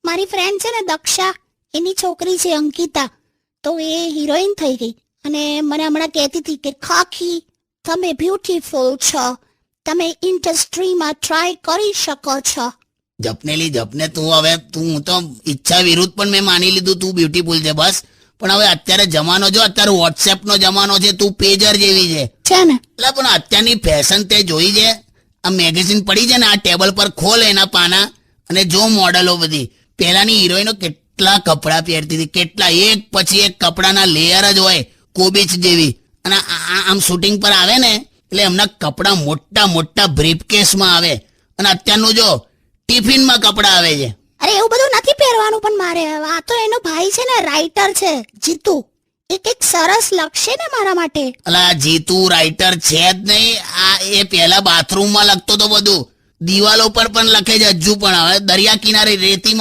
મારી ફ્રેન્ડ છે ને દક્ષા, એની છોકરી છે અંકિતા, તો એ હિરોઈન થઈ ગઈ અને મને હમણાં કહેતી હતી કે ખાખી તમે બ્યુટીફુલ છો, તમે ઇન્ડસ્ટ્રીમાં ટ્રાય કરી શકો છો. જપનેલી જપને તું હવે તું તો ઈચ્છા વિરુદ્ધ પણ મેં માની લીધું તું બ્યુટીફુલ છે બસ. પણ હવે અત્યારે જમાનો જો, અત્યારે વોટ્સએપ નો જમાનો છે, તું પેજર જેવી છે ને. એટલે પણ અત્યારની ફેશન તે જોઈ છે? આ મેગેઝિન પડી છે ને, આ ટેબલ પર ખોલ એના પાના અને જો મોડલો બધી. પહેલાની હિરોઈનો કેટલા કપડાં પહેરતી હતી, કેટલા, એક પછી એક કપડાના લેયર જ હોય કોબીચ જેવી. અને આમ શૂટિંગ પર આવે ને એટલે એમના કપડાં મોટા મોટા બ્રીફકેસમાં આવે. અને અત્યારનું જો ટિફિનમાં કપડાં આવે છે. અરે એવું બધું નથી પહેરવાનું, પણ મારે આ તો એનો ભાઈ છે ને, રાઇટર છે જીતુ, એક સરસ લખશે ને મારા માટે. અલા જીતુ રાઇટર છે જ નહીં, આ એ પહેલા બાથરૂમમાં લખતો તો બધું, દિવાલો પર પણ લખે છે હજુ પણ. હવે દરિયા કિનારે રેતીમાં